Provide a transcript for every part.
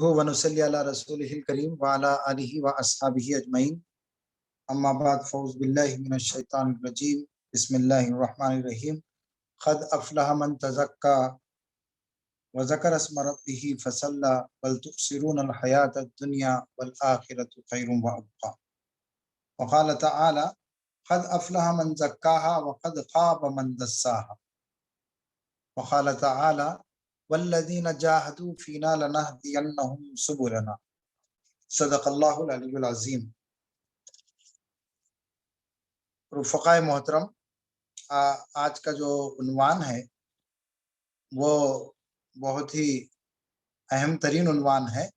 ونصلی علی رسولہ الکریم وعلی آلہ واصحابہ اجمعین اما بعد فاعوذ باللہ من الشیطان الرجیم بسم اللہ الرحمن الرحیم قد افلح من تزکا وذکر اسم ربہ فصلی بل تؤثرون الحیاۃ الدنیا والآخرۃ خیر وابقی وقال تعالی قد افلح من زکاہا وقد خاب من دساہا وقال تعالی والذین جاہدوا فینا لنہدینہم سبلنا صدق اللہ العلی العظیم۔ رفقائے محترم، آج کا جو عنوان ہے وہ بہت ہی اہم ترین عنوان ہے۔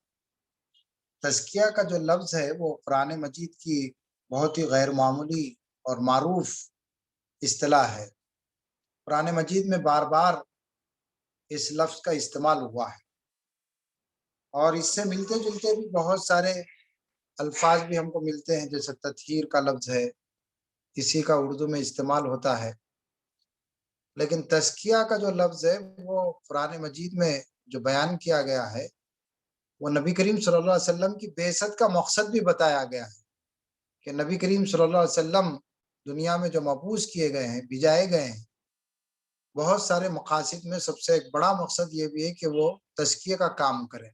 تزکیہ کا جو لفظ ہے وہ قرآن مجید کی بہت ہی غیر معمولی اور معروف اصطلاح ہے۔ قرآن مجید میں بار بار اس لفظ کا استعمال ہوا ہے اور اس سے ملتے جلتے بھی بہت سارے الفاظ بھی ہم کو ملتے ہیں، جیسے تطہیر کا لفظ ہے، اسی کا اردو میں استعمال ہوتا ہے۔ لیکن تزکیہ کا جو لفظ ہے وہ قرآن مجید میں جو بیان کیا گیا ہے وہ نبی کریم صلی اللہ علیہ وسلم کی بعثت کا مقصد بھی بتایا گیا ہے کہ نبی کریم صلی اللہ علیہ وسلم دنیا میں جو مبعوث کیے گئے ہیں، بھیجائے گئے ہیں، بہت سارے مقاصد میں سب سے ایک بڑا مقصد یہ بھی ہے کہ وہ تزکیہ کا کام کریں۔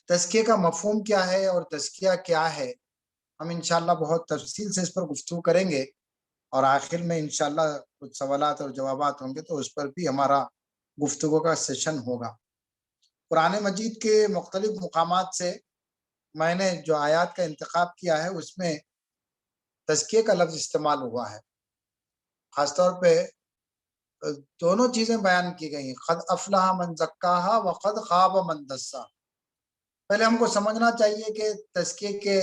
تزکیہ کا مفہوم کیا ہے اور تزکیہ کیا ہے، ہم انشاءاللہ بہت تفصیل سے اس پر گفتگو کریں گے، اور آخر میں انشاءاللہ کچھ سوالات اور جوابات ہوں گے تو اس پر بھی ہمارا گفتگو کا سیشن ہوگا۔ قرآن مجید کے مختلف مقامات سے میں نے جو آیات کا انتخاب کیا ہے اس میں تزکیہ کا لفظ استعمال ہوا ہے۔ خاص طور پہ دونوں چیزیں بیان کی گئی ہیں، قد افلح من زکاہا وقد خاب من دساہا۔ پہلے ہم کو سمجھنا چاہیے کہ تزکیہ کے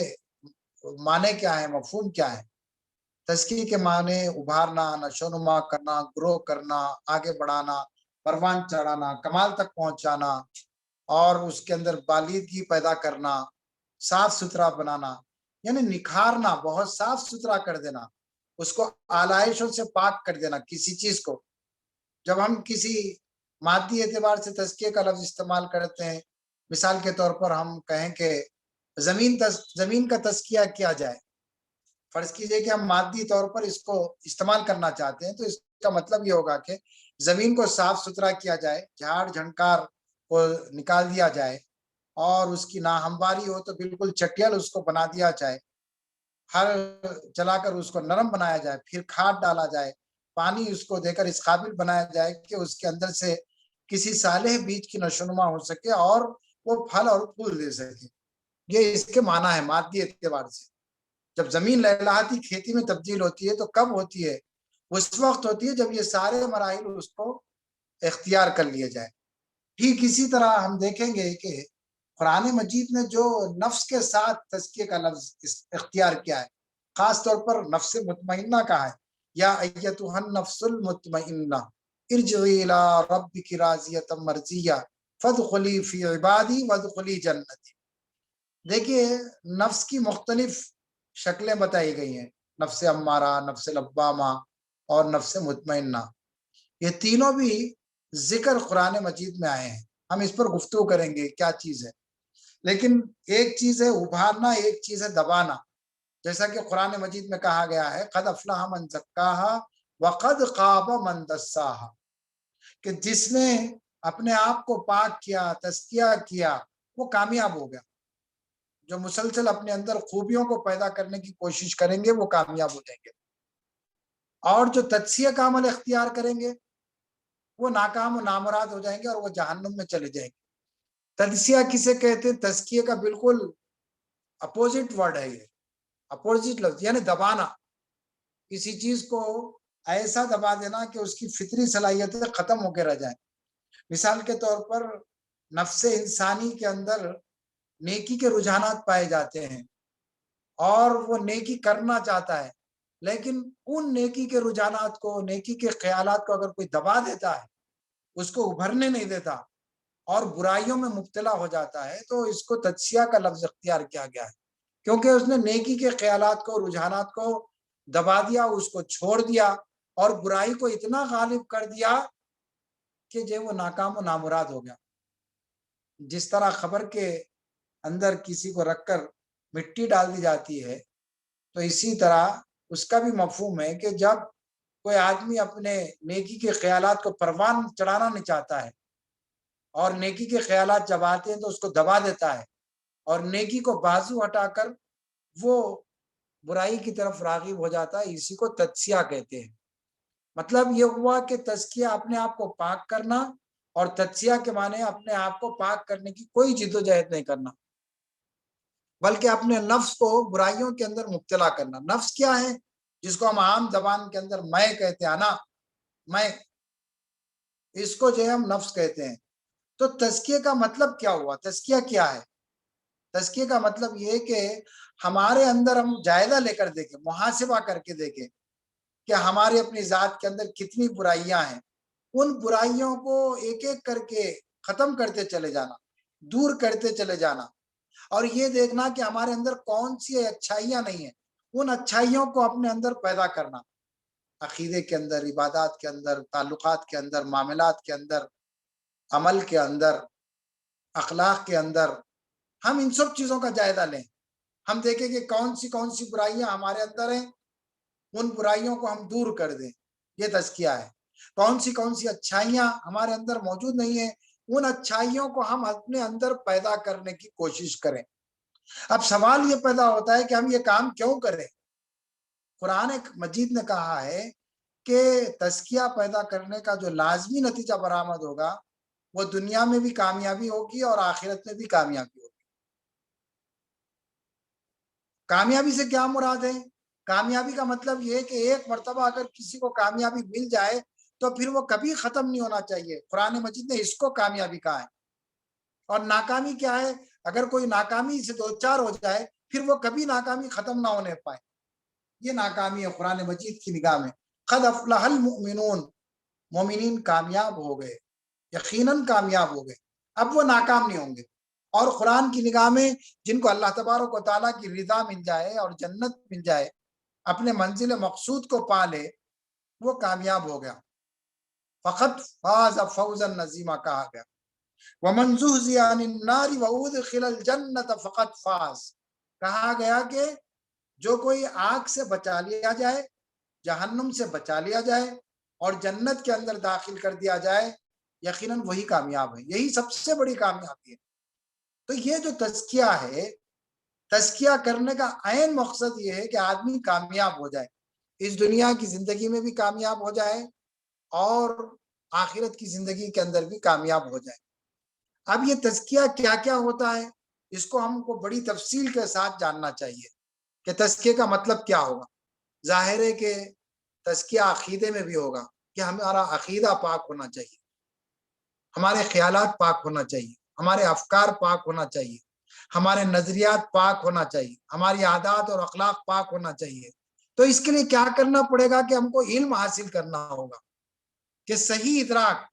معنی کیا ہے، مفہوم کیا ہے۔ تزکیہ کے معنی ابھارنا، نشوونما کرنا، گرو کرنا، آگے بڑھانا، پروان چڑھانا، کمال تک پہنچانا، اور اس کے اندر بالیدگی پیدا کرنا، صاف ستھرا بنانا، یعنی نکھارنا، بہت صاف ستھرا کر دینا، اس کو آلائشوں سے پاک کر دینا کسی چیز کو۔ جب ہم کسی مادی اعتبار سے تزکیہ کا لفظ استعمال کرتے ہیں، مثال کے طور پر ہم کہیں کہ زمین کا تزکیہ کیا جائے، فرض کیجئے کہ ہم مادی طور پر اس کو استعمال کرنا چاہتے ہیں، تو اس کا مطلب یہ ہوگا کہ زمین کو صاف ستھرا کیا جائے، جھاڑ جھنکار کو نکال دیا جائے، اور اس کی ناہمواری ہو تو بالکل چٹیل اس کو بنا دیا جائے، ہر چلا کر اس کو نرم بنایا جائے، پھر کھاد ڈالا جائے، پانی اس کو دے کر اس قابل بنایا جائے کہ اس کے اندر سے کسی صالح بیج کی نشوونما ہو سکے اور وہ پھل اور پھول دے سکے۔ یہ اس کے معنی ہے مادی اعتبار سے۔ جب زمین لہلہاتی کھیتی میں تبدیل ہوتی ہے تو کب ہوتی ہے؟ اس وقت ہوتی ہے جب یہ سارے مراحل اس کو اختیار کر لیے جائے۔ ٹھیک اسی طرح ہم دیکھیں گے کہ قرآن مجید نے جو نفس کے ساتھ تزکیہ کا لفظ اختیار کیا ہے، خاص طور پر نفس مطمئنہ کہا ہے، یا ایتھا النفس المطمئنہ ارجعی الی ربک راضیۃ مرضیہ فادخلی فی عبادی وادخلی جنتی۔ دیکھیے نفس کی مختلف شکلیں بتائی گئی ہیں، نفس امارہ، نفس لوامہ اور نفس مطمئنہ۔ یہ تینوں بھی ذکر قرآن مجید میں آئے ہیں، ہم اس پر گفتگو کریں گے کیا چیز ہے۔ لیکن ایک چیز ہے ابھارنا، ایک چیز ہے دبانا۔ جیسا کہ قرآن مجید میں کہا گیا ہے قد افلح من زکاہا وقد خاب من دساہا، کہ جس نے اپنے آپ کو پاک کیا، تزکیہ کیا، وہ کامیاب ہو گیا۔ جو مسلسل اپنے اندر خوبیوں کو پیدا کرنے کی کوشش کریں گے وہ کامیاب ہو جائیں گے، اور جو تجزیہ کا عمل اختیار کریں گے وہ ناکام و نامراد ہو جائیں گے اور وہ جہنم میں چلے جائیں گے۔ تجزیہ کسے کہتے ہیں؟ تزکیہ کا بالکل اپوزٹ ورڈ ہے، یہ اپوزٹ لفظ، یعنی دبانا، کسی چیز کو ایسا دبا دینا کہ اس کی فطری صلاحیتیں ختم ہو کے رہ جائیں۔ مثال کے طور پر نفس انسانی کے اندر نیکی کے رجحانات پائے جاتے ہیں اور وہ نیکی کرنا چاہتا ہے، لیکن ان نیکی کے رجحانات کو، نیکی کے خیالات کو اگر کوئی دبا دیتا ہے، اس کو ابھرنے نہیں دیتا اور برائیوں میں مبتلا ہو جاتا ہے، تو اس کو تجزیہ کا لفظ اختیار کیا گیا ہے، کیونکہ اس نے نیکی کے خیالات کو، رجحانات کو دبا دیا، اس کو چھوڑ دیا اور برائی کو اتنا غالب کر دیا کہ جو وہ ناکام و نامراد ہو گیا۔ جس طرح خبر کے اندر کسی کو رکھ کر مٹی ڈال دی جاتی ہے، تو اسی طرح اس کا بھی مفہوم ہے کہ جب کوئی آدمی اپنے نیکی کے خیالات کو پروان چڑھانا نہیں چاہتا ہے اور نیکی کے خیالات جب آتے ہیں تو اس کو دبا دیتا ہے اور نیکی کو بازو ہٹا کر وہ برائی کی طرف راغب ہو جاتا ہے، اسی کو تجزیہ کہتے ہیں۔ مطلب یہ ہوا کہ تزکیہ اپنے آپ کو پاک کرنا، اور تجزیہ کے معنی اپنے آپ کو پاک کرنے کی کوئی جدوجہد نہیں کرنا، بلکہ اپنے نفس کو برائیوں کے اندر مبتلا کرنا۔ نفس کیا ہے؟ جس کو ہم عام زبان کے اندر میں کہتے ہیں، انا، میں، اس کو جو ہے ہم نفس کہتے ہیں۔ تو تزکیے کا مطلب کیا ہوا؟ تزکیہ کیا ہے؟ تزکیے کا مطلب یہ کہ ہمارے اندر ہم جائزہ لے کر دیکھیں، محاسبہ کر کے دیکھیں کہ ہماری اپنی ذات کے اندر کتنی برائیاں ہیں، ان برائیوں کو ایک ایک کر کے ختم کرتے چلے جانا، دور کرتے چلے جانا، اور یہ دیکھنا کہ ہمارے اندر کون سی اچھائیاں نہیں ہیں، ان اچھائیوں کو اپنے اندر پیدا کرنا، عقیدے کے اندر، عبادات کے اندر، تعلقات کے اندر، معاملات کے اندر، عمل کے اندر، اخلاق کے اندر۔ ہم ان سب چیزوں کا جائزہ لیں، ہم دیکھیں کہ کون سی برائیاں ہمارے اندر ہیں، ان برائیوں کو ہم دور کر دیں، یہ تزکیہ ہے۔ کون سی اچھائیاں ہمارے اندر موجود نہیں ہیں، ان اچھائیوں کو ہم اپنے اندر پیدا کرنے کی کوشش کریں۔ اب سوال یہ پیدا ہوتا ہے کہ ہم یہ کام کیوں کریں؟ قرآن مجید نے کہا ہے کہ تزکیہ پیدا کرنے کا جو لازمی نتیجہ برآمد ہوگا وہ دنیا میں بھی کامیابی ہوگی اور آخرت میں بھی کامیابی ہوگی۔ کامیابی سے کیا مراد ہے؟ کامیابی کا مطلب یہ کہ ایک مرتبہ اگر کسی کو کامیابی مل جائے تو پھر وہ کبھی ختم نہیں ہونا چاہیے۔ قرآن مجید نے اس کو کامیابی کہا ہے۔ اور ناکامی کیا ہے؟ اگر کوئی ناکامی سے دوچار ہو جائے پھر وہ کبھی ناکامی ختم نہ ہونے پائے، یہ ناکامی ہے قرآن مجید کی نگاہ میں۔ قد افلح المؤمنون، مومنین کامیاب ہو گئے، یقیناً کامیاب ہو گئے، اب وہ ناکام نہیں ہوں گے۔ اور قرآن کی نگاہ میں جن کو اللہ تبارک و تعالیٰ کی رضا مل جائے اور جنت مل جائے، اپنے منزل مقصود کو پا لے، وہ کامیاب ہو گیا۔ فقط فاز فوزا نظیما کہا گیا، ومن زحزح عن النار وادخل الجنۃ فقط فاز، کہا گیا کہ جو کوئی آگ سے بچا لیا جائے، جہنم سے بچا لیا جائے اور جنت کے اندر داخل کر دیا جائے، یقیناً وہی کامیاب ہے، یہی سب سے بڑی کامیابی ہے۔ تو یہ جو تزکیہ ہے، تزکیہ کرنے کا عین مقصد یہ ہے کہ آدمی کامیاب ہو جائے، اس دنیا کی زندگی میں بھی کامیاب ہو جائے اور آخرت کی زندگی کے اندر بھی کامیاب ہو جائے۔ اب یہ تزکیہ کیا کیا ہوتا ہے، اس کو ہم کو بڑی تفصیل کے ساتھ جاننا چاہیے کہ تزکیہ کا مطلب کیا ہوگا۔ ظاہر ہے کہ تزکیہ عقیدے میں بھی ہوگا کہ ہمارا عقیدہ پاک ہونا چاہیے، ہمارے خیالات پاک ہونا چاہیے، ہمارے افکار پاک ہونا چاہیے، ہمارے نظریات پاک ہونا چاہیے، ہماری عادات اور اخلاق پاک ہونا چاہیے۔ تو اس کے لیے کیا کرنا پڑے گا کہ ہم کو علم حاصل کرنا ہوگا، کہ صحیح ادراک،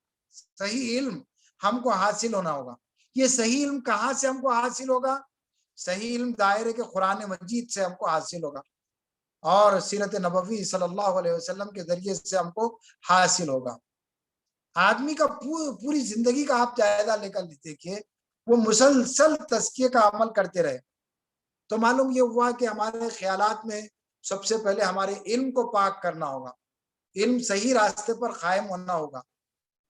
صحیح علم ہم کو حاصل ہونا ہوگا۔ یہ صحیح علم کہاں سے ہم کو حاصل ہوگا؟ صحیح علم دائرے کے قرآن مجید سے ہم کو حاصل ہوگا اور سیرت نبوی صلی اللہ علیہ وسلم کے ذریعے سے ہم کو حاصل ہوگا۔ آدمی کا پوری زندگی کا آپ جائزہ لے کر دیکھیے، وہ مسلسل تزکیے کا عمل کرتے رہے تو معلوم یہ ہوا کہ ہمارے خیالات میں سب سے پہلے ہمارے علم کو پاک کرنا ہوگا، علم صحیح راستے پر قائم ہونا ہوگا،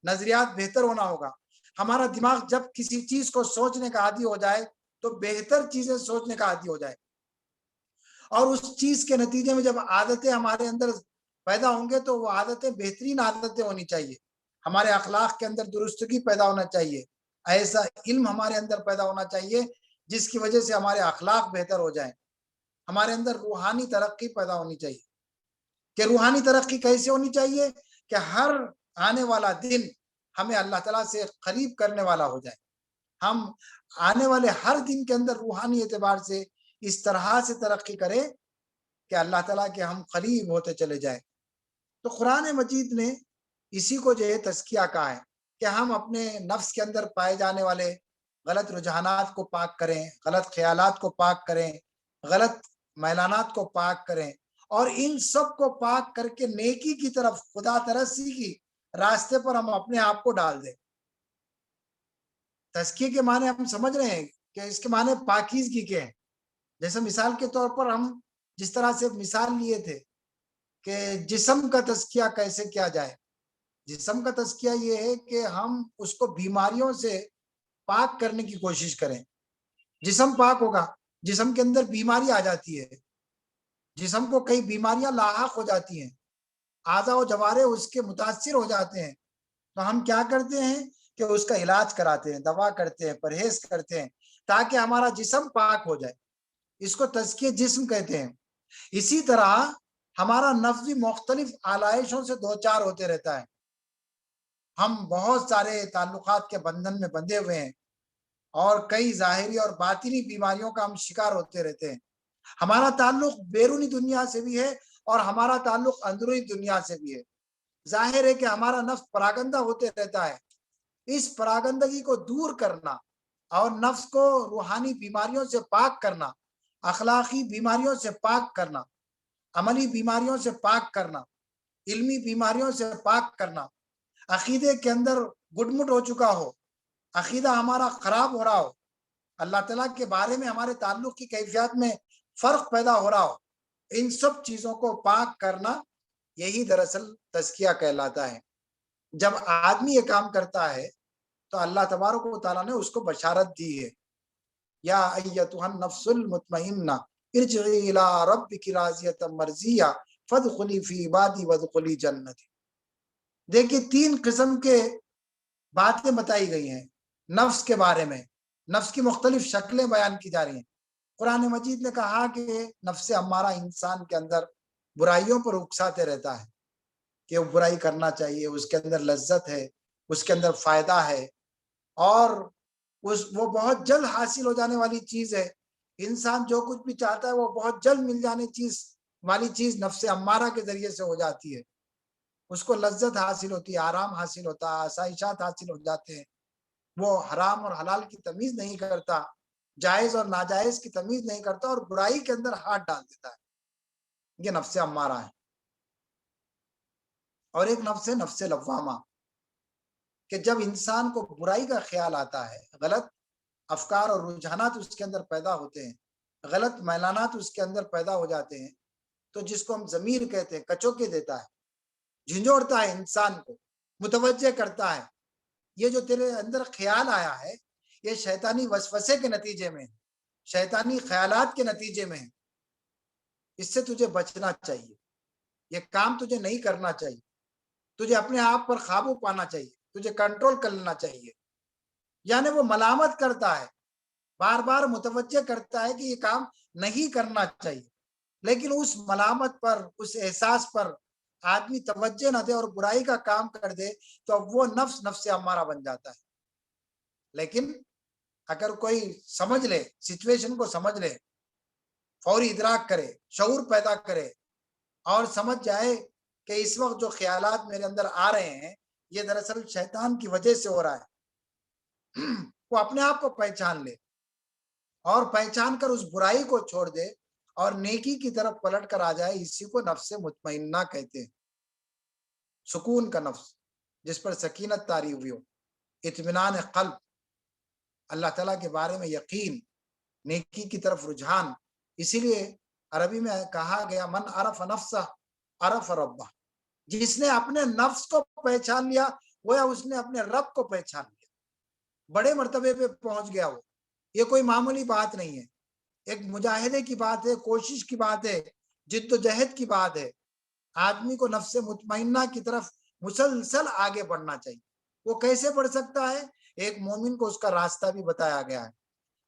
نظریات بہتر ہونا ہوگا۔ ہمارا دماغ جب کسی چیز کو سوچنے کا عادی ہو جائے تو بہتر چیزیں سوچنے کا عادی ہو جائے، اور اس چیز کے نتیجے میں جب عادتیں ہمارے اندر پیدا ہوں گے تو وہ عادتیں بہترین عادتیں ہونی چاہیے، ہمارے اخلاق کے اندر درستگی پیدا ہونا چاہیے، ایسا علم ہمارے اندر پیدا ہونا چاہیے جس کی وجہ سے ہمارے اخلاق بہتر ہو جائیں، ہمارے اندر روحانی ترقی پیدا ہونی چاہیے۔ کہ روحانی ترقی کیسے ہونی چاہیے؟ کہ ہر آنے والا دن ہمیں اللہ تعالیٰ سے قریب کرنے والا ہو جائے، ہم آنے والے ہر دن کے اندر روحانی اعتبار سے اس طرح سے ترقی کریں کہ اللہ تعالیٰ کے ہم قریب ہوتے چلے جائیں۔ تو قرآن مجید نے اسی کو جو ہے تزکیہ کہا ہے کہ ہم اپنے نفس کے اندر پائے جانے والے غلط رجحانات کو پاک کریں، غلط خیالات کو پاک کریں، غلط میلانات کو پاک کریں، اور ان سب کو پاک کر کے نیکی کی طرف، خدا ترسی کی راستے پر ہم اپنے آپ کو ڈال دیں۔ تزکیے کے معنی ہم سمجھ رہے ہیں کہ اس کے معنی پاکیزگی کے ہیں. جیسے مثال کے طور پر ہم جس طرح سے مثال لیے تھے کہ جسم کا تزکیہ کیسے کیا جائے. جسم کا تزکیہ یہ ہے کہ ہم اس کو بیماریوں سے پاک کرنے کی کوشش کریں. جسم پاک ہوگا، جسم کے اندر بیماری آ جاتی ہے، جسم کو کئی بیماریاں لاحق ہو جاتی ہیں، اعضاء و جوارے اس کے متاثر ہو جاتے ہیں، تو ہم کیا کرتے ہیں کہ اس کا علاج کراتے ہیں، دوا کرتے ہیں، پرہیز کرتے ہیں تاکہ ہمارا جسم پاک ہو جائے. اس کو تزکیہ جسم کہتے ہیں. اسی طرح ہمارا نفس بھی مختلف آلائشوں سے دوچار ہوتے رہتا ہے. ہم بہت سارے تعلقات کے بندھن میں بندھے ہوئے ہیں اور کئی ظاہری اور باطنی بیماریوں کا ہم شکار ہوتے رہتے ہیں. ہمارا تعلق بیرونی دنیا سے بھی ہے اور ہمارا تعلق اندرونی دنیا سے بھی ہے. ظاہر ہے کہ ہمارا نفس پراگندہ ہوتے رہتا ہے. اس پراگندگی کو دور کرنا اور نفس کو روحانی بیماریوں سے پاک کرنا، اخلاقی بیماریوں سے پاک کرنا، عملی بیماریوں سے پاک کرنا، علمی بیماریوں سے پاک کرنا، عقیدے کے اندر گڈمٹ ہو چکا ہو، عقیدہ ہمارا خراب ہو رہا ہو، اللہ تعالیٰ کے بارے میں ہمارے تعلق کی کیفیات میں فرق پیدا ہو رہا ہو، ان سب چیزوں کو پاک کرنا یہی دراصل تزکیہ کہلاتا ہے. جب آدمی یہ کام کرتا ہے تو اللہ تبارک و تعالیٰ نے اس کو بشارت دی ہے، یا ایتھا النفس المطمئنہ ارجعی الی ربک راضیۃ مرضیہ فادخلی فی عبادی وادخلی جنتی. دیکھیے 3 قسم کے باتیں بتائی گئی ہیں نفس کے بارے میں. نفس کی مختلف شکلیں بیان کی جا رہی ہیں. قرآن مجید نے کہا کہ نفس امارہ انسان کے اندر برائیوں پر اکساتے رہتا ہے کہ وہ برائی کرنا چاہیے، اس کے اندر لذت ہے، اس کے اندر فائدہ ہے، اور وہ بہت جلد حاصل ہو جانے والی چیز ہے. انسان جو کچھ بھی چاہتا ہے وہ بہت جلد مل جانے والی چیز نفس امارہ کے ذریعے سے ہو جاتی ہے. اس کو لذت حاصل ہوتی ہے، آرام حاصل ہوتا ہے، آسائشات حاصل ہو جاتے ہیں. وہ حرام اور حلال کی تمیز نہیں کرتا، جائز اور ناجائز کی تمیز نہیں کرتا اور برائی کے اندر ہاتھ ڈال دیتا ہے. یہ نفس امارہ ہے. اور ایک نفس ہے نفس لوامہ، کہ جب انسان کو برائی کا خیال آتا ہے، غلط افکار اور رجحانات اس کے اندر پیدا ہوتے ہیں، غلط میلانات اس کے اندر پیدا ہو جاتے ہیں، تو جس کو ہم ضمیر کہتے ہیں کچوکے دیتا ہے، جھنجھوڑتا ہے انسان کو، متوجہ کرتا ہے یہ جو تیرے اندر خیال آیا ہے یہ شیطانی وسوسے کے نتیجے میں، شیطانی خیالات کے نتیجے میں، اس سے تجھے بچنا چاہیے، یہ کام تجھے نہیں کرنا چاہیے، تجھے اپنے آپ پر قابو پانا چاہیے، تجھے کنٹرول کر لینا چاہیے. یعنی وہ ملامت کرتا ہے، بار بار متوجہ کرتا ہے کہ یہ کام نہیں کرنا چاہیے، لیکن اس ملامت پر، اس احساس پر آدمی توجہ نہ دے اور برائی کا کام کر دے تو وہ نفس امارہ بن جاتا ہے. لیکن اگر کوئی سمجھ لے، سچویشن کو سمجھ لے، فوری ادراک کرے، شعور پیدا کرے اور سمجھ جائے کہ اس وقت جو خیالات میرے اندر آ رہے ہیں یہ دراصل شیطان کی وجہ سے ہو رہا ہے، وہ اپنے آپ کو پہچان لے اور پہچان کر اس برائی کو چھوڑ دے اور نیکی کی طرف پلٹ کر آ جائے، اسی کو نفس مطمئنہ کہتے ہیں. سکون کا نفس، جس پر سکینت طاری ہوئی ہو، اطمینان قلب، اللہ تعالیٰ کے بارے میں یقین، نیکی کی طرف رجحان. اسی لیے عربی میں کہا گیا من عرف نفسہ عرف ربہ، جس نے اپنے نفس کو پہچان لیا گویا اس نے اپنے رب کو پہچان لیا، بڑے مرتبے پہ پہنچ گیا. وہ یہ کوئی معمولی بات نہیں ہے، ایک مجاہدے کی بات ہے، کوشش کی بات ہے، جد و جہد کی بات ہے. آدمی کو نفس مطمئنہ کی طرف مسلسل آگے بڑھنا چاہیے. وہ کیسے بڑھ سکتا ہے؟ ایک مومن کو اس کا راستہ بھی بتایا گیا ہے.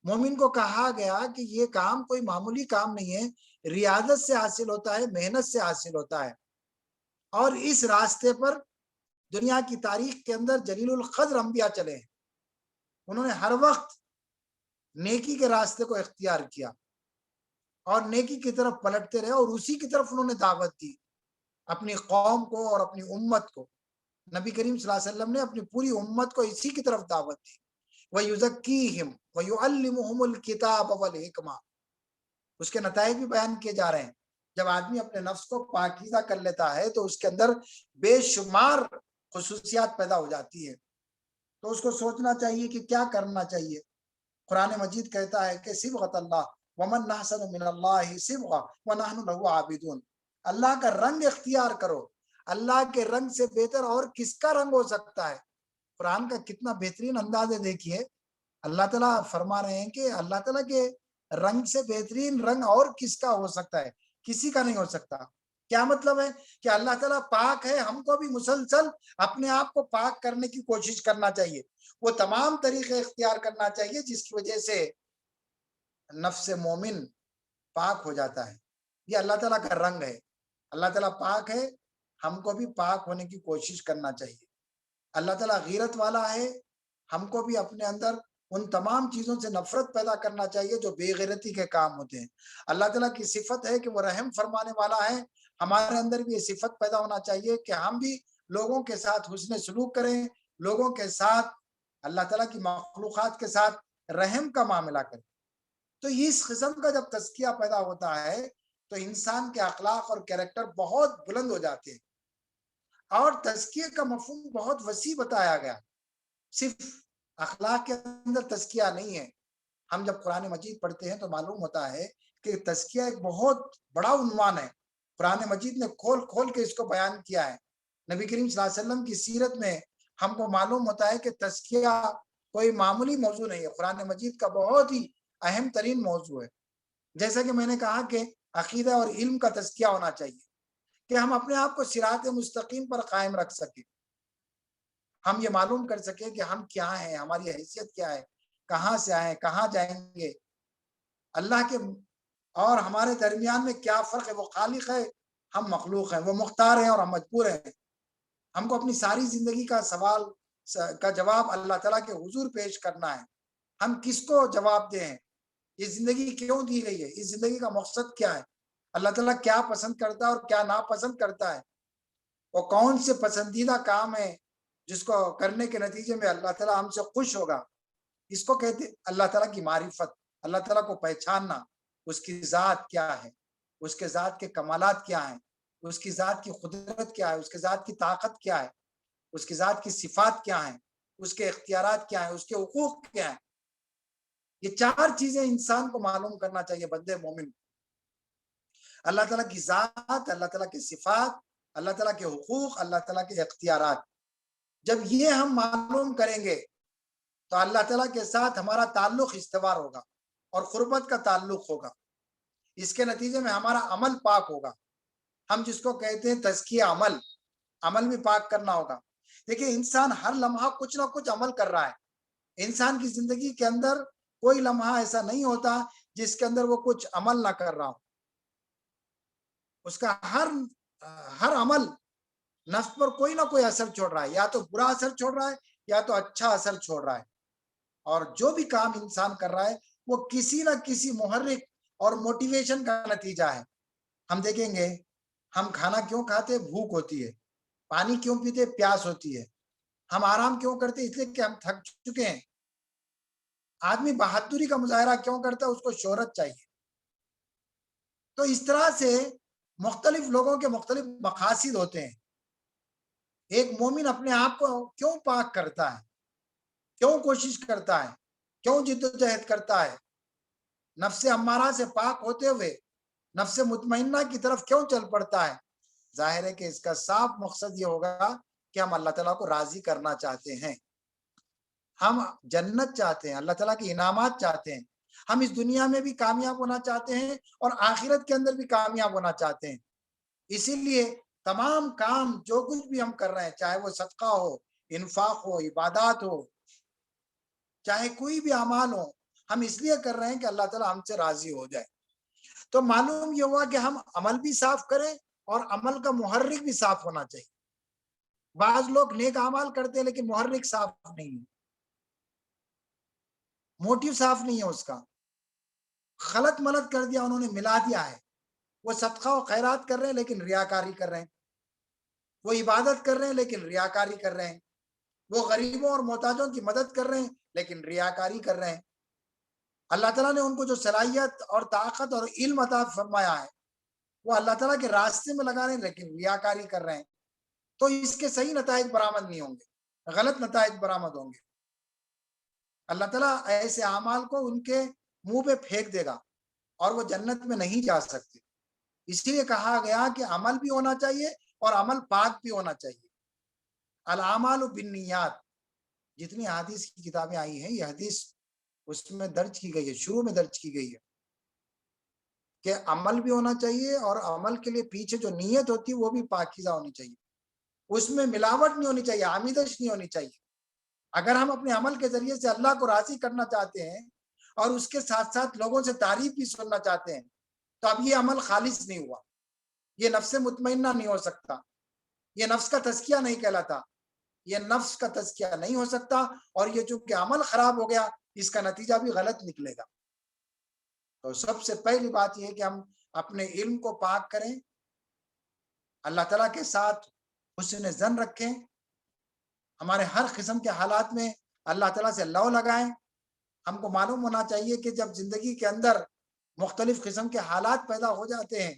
مومن کو کہا گیا کہ یہ کام کوئی معمولی کام نہیں ہے، ریاضت سے حاصل ہوتا ہے، محنت سے حاصل ہوتا ہے. اور اس راستے پر دنیا کی تاریخ کے اندر جلیل القدر انبیاء چلے ہیں، انہوں نے ہر وقت نیکی کے راستے کو اختیار کیا اور نیکی کی طرف پلٹتے رہے اور اسی کی طرف انہوں نے دعوت دی اپنی قوم کو اور اپنی امت کو. نبی کریم صلی اللہ علیہ وسلم نے اپنی پوری امت کو اسی کی طرف دعوت دی. وَيُزَكِّيهِمْ وَيُعَلِّمُهُمُ الْكِتَابَ وَالْحِكْمَةَ. اس کے نتائج بھی بیان کیے جا رہے ہیں. جب آدمی اپنے نفس کو پاکیزہ کر لیتا ہے تو اس کے اندر بے شمار خصوصیات پیدا ہو جاتی ہیں. تو اس کو سوچنا چاہیے کہ کیا کرنا چاہیے۔ قرآن مجید کہتا ہے کہ صبغۃ اللہ ومن احسن من اللہ صبغہ ونحن لہ عابدون، اللہ کا رنگ اختیار کرو، اللہ کے رنگ سے بہتر اور کس کا رنگ ہو سکتا ہے۔ قرآن کا کتنا بہترین انداز ہے، دیکھیے اللہ تعالیٰ فرما رہے ہیں کہ اللہ تعالیٰ کے رنگ سے بہترین رنگ اور کس کا ہو سکتا ہے، کسی کا نہیں ہو سکتا۔ کیا مطلب ہے کہ اللہ تعالیٰ پاک ہے، ہم کو بھی مسلسل اپنے آپ کو پاک کرنے کی کوشش کرنا چاہیے، وہ تمام طریقے اختیار کرنا چاہیے جس کی وجہ سے نفس مومن پاک ہو جاتا ہے۔ یہ اللہ تعالیٰ کا رنگ ہے، اللہ تعالیٰ پاک ہے، ہم کو بھی پاک ہونے کی کوشش کرنا چاہیے۔ اللہ تعالیٰ غیرت والا ہے، ہم کو بھی اپنے اندر ان تمام چیزوں سے نفرت پیدا کرنا چاہیے جو بے غیرتی کے کام ہوتے ہیں۔ اللہ تعالیٰ کی صفت ہے کہ وہ رحم فرمانے والا ہے، ہمارے اندر بھی یہ صفت پیدا ہونا چاہیے کہ ہم بھی لوگوں کے ساتھ حسن سلوک کریں، لوگوں کے ساتھ، اللہ تعالیٰ کی مخلوقات کے ساتھ رحم کا معاملہ کریں۔ تو اس قسم کا جب تزکیہ پیدا ہوتا ہے تو انسان کے اخلاق اور کیریکٹر بہت بلند ہو جاتے ہیں۔ اور تزکیے کا مفہوم بہت وسیع بتایا گیا، صرف اخلاق کے اندر تزکیہ نہیں ہے۔ ہم جب قرآن مجید پڑھتے ہیں تو معلوم ہوتا ہے کہ تزکیہ ایک بہت بڑا عنوان ہے، قرآن مجید نے کھول کھول کے اس کو بیان کیا ہے۔ نبی کریم صلی اللہ علیہ وسلم کی سیرت میں ہم کو معلوم ہوتا ہے کہ تزکیہ کوئی معمولی موضوع نہیں ہے، قرآن مجید کا بہت ہی اہم ترین موضوع ہے۔ جیسا کہ میں نے کہا کہ عقیدہ اور علم کا تزکیہ ہونا چاہیے کہ ہم اپنے آپ کو صراط مستقیم پر قائم رکھ سکیں، ہم یہ معلوم کر سکیں کہ ہم کیا ہیں، ہماری حیثیت کیا ہے، کہاں سے آئے، کہاں جائیں گے، اللہ کے اور ہمارے درمیان میں کیا فرق ہے، وہ خالق ہے، ہم مخلوق ہیں، وہ مختار ہیں اور ہم مجبور ہیں۔ ہم کو اپنی ساری زندگی کا سوال کا جواب اللہ تعالیٰ کے حضور پیش کرنا ہے۔ ہم کس کو جواب دیں، یہ زندگی کیوں دی گئی ہے، اس زندگی کا مقصد کیا ہے، اللہ تعالیٰ کیا پسند کرتا ہے اور کیا ناپسند کرتا ہے، وہ کون سے پسندیدہ کام ہے جس کو کرنے کے نتیجے میں اللہ تعالیٰ ہم سے خوش ہوگا۔ اس کو کہتے ہیں اللہ تعالیٰ کی معرفت، اللہ تعالیٰ کو پہچاننا، اس کی ذات کیا ہے، اس کے ذات کے کمالات کیا ہیں، اس کی ذات کی قدرت کیا ہے، اس کے ذات کی طاقت کیا ہے، اس کی ذات کی صفات کیا ہیں، اس کے اختیارات کیا ہیں، اس کے حقوق کیا ہیں۔ یہ چار چیزیں انسان کو معلوم کرنا چاہیے، بندے مومن، اللہ تعالیٰ کی ذات، اللہ تعالیٰ کی صفات، اللہ تعالیٰ کے حقوق، اللہ تعالیٰ کے اختیارات۔ جب یہ ہم معلوم کریں گے تو اللہ تعالیٰ کے ساتھ ہمارا تعلق استوار ہوگا اور قربت کا تعلق ہوگا، اس کے نتیجے میں ہمارا عمل پاک ہوگا۔ ہم جس کو کہتے ہیں تزکیہ عمل، عمل بھی پاک کرنا ہوگا۔ دیکھیں انسان ہر لمحہ کچھ نہ کچھ عمل کر رہا ہے، انسان کی زندگی کے اندر کوئی لمحہ ایسا نہیں ہوتا جس کے اندر وہ کچھ عمل نہ کر رہا ہو۔ اس کا ہر عمل نفس پر کوئی نہ کوئی اثر چھوڑ رہا ہے، یا تو برا اثر چھوڑ رہا ہے یا تو اچھا اثر چھوڑ رہا ہے۔ اور جو بھی کام انسان کر رہا ہے وہ کسی نہ کسی محرک اور موٹیویشن کا نتیجہ ہے۔ ہم دیکھیں گے ہم کھانا کیوں کھاتے، بھوک ہوتی ہے، پانی کیوں پیتے، پیاس ہوتی ہے، ہم آرام کیوں کرتے، اس لیے کہ ہم تھک چکے ہیں۔ آدمی بہادری کا مظاہرہ کیوں کرتا ہے، اس کو شہرت چاہیے۔ تو اس طرح سے مختلف لوگوں کے مختلف مقاصد ہوتے ہیں۔ ایک مومن اپنے آپ کو کیوں پاک کرتا ہے، کیوں کوشش کرتا ہے، کیوں جدوجہد کرتا ہے، نفس امارہ سے پاک ہوتے ہوئے نفس مطمئنہ کی طرف کیوں چل پڑتا ہے؟ ظاہر ہے کہ اس کا صاف مقصد یہ ہوگا کہ ہم اللہ تعالیٰ کو راضی کرنا چاہتے ہیں، ہم جنت چاہتے ہیں، اللہ تعالیٰ کے انعامات چاہتے ہیں، ہم اس دنیا میں بھی کامیاب ہونا چاہتے ہیں اور آخرت کے اندر بھی کامیاب ہونا چاہتے ہیں۔ اسی لیے تمام کام جو کچھ بھی ہم کر رہے ہیں، چاہے وہ صدقہ ہو، انفاق ہو، عبادات ہو، چاہے کوئی بھی اعمال ہو، ہم اس لیے کر رہے ہیں کہ اللہ تعالیٰ ہم سے راضی ہو جائے۔ تو معلوم یہ ہوا کہ ہم عمل بھی صاف کریں اور عمل کا محرک بھی صاف ہونا چاہیے۔ بعض لوگ نیک اعمال کرتے ہیں لیکن محرک صاف نہیں ہے، موٹیو صاف نہیں ہے، اس کا غلط ملت کر دیا، انہوں نے ملا دیا ہے۔ وہ صدقہ و خیرات کر رہے ہیں لیکن ریاکاری کر رہے ہیں، وہ عبادت کر رہے ہیں لیکن ریاکاری کر رہے ہیں، وہ غریبوں اور محتاجوں کی مدد کر رہے ہیں لیکن ریاکاری کر رہے ہیں۔ اللہ تعالیٰ نے ان کو جو صلاحیت اور طاقت اور علم عطا فرمایا ہے وہ اللہ تعالیٰ کے راستے میں لگا رہے ہیں لیکن ریاکاری کر رہے ہیں۔ تو اس کے صحیح نتائج برآمد نہیں ہوں گے، غلط نتائج برآمد ہوں گے۔ اللہ تعالیٰ ایسے اعمال کو ان کے منہ پہ پھینک دے گا اور وہ جنت میں نہیں جا سکتے. اسی لیے کہا گیا کہ عمل بھی ہونا چاہیے اور عمل پاک بھی ہونا چاہیے. الاعمال بالنیات، جتنی حدیث کی کتابیں آئی ہیں یہ حدیث اس میں درج کی گئی ہے، شروع میں درج کی گئی ہے کہ عمل بھی ہونا چاہیے اور عمل کے لیے پیچھے جو نیت ہوتی ہے وہ بھی پاکیزہ ہونی چاہیے. اس میں ملاوٹ نہیں ہونی چاہیے، آمیزش نہیں ہونی چاہیے. اگر ہم اپنے عمل کے ذریعے سے اللہ کو راضی کرنا چاہتے ہیں اور اس کے ساتھ ساتھ لوگوں سے تعریف بھی سننا چاہتے ہیں تو اب یہ عمل خالص نہیں ہوا، یہ نفس مطمئنہ نہیں ہو سکتا، یہ نفس کا تزکیہ نہیں کہلاتا، یہ نفس کا تزکیہ نہیں ہو سکتا، اور یہ چونکہ عمل خراب ہو گیا اس کا نتیجہ بھی غلط نکلے گا. تو سب سے پہلی بات یہ کہ ہم اپنے علم کو پاک کریں، اللہ تعالیٰ کے ساتھ حسن ظن رکھیں، ہمارے ہر قسم کے حالات میں اللہ تعالیٰ سے لو لگائیں. ہم کو معلوم ہونا چاہیے کہ جب زندگی کے اندر مختلف قسم کے حالات پیدا ہو جاتے ہیں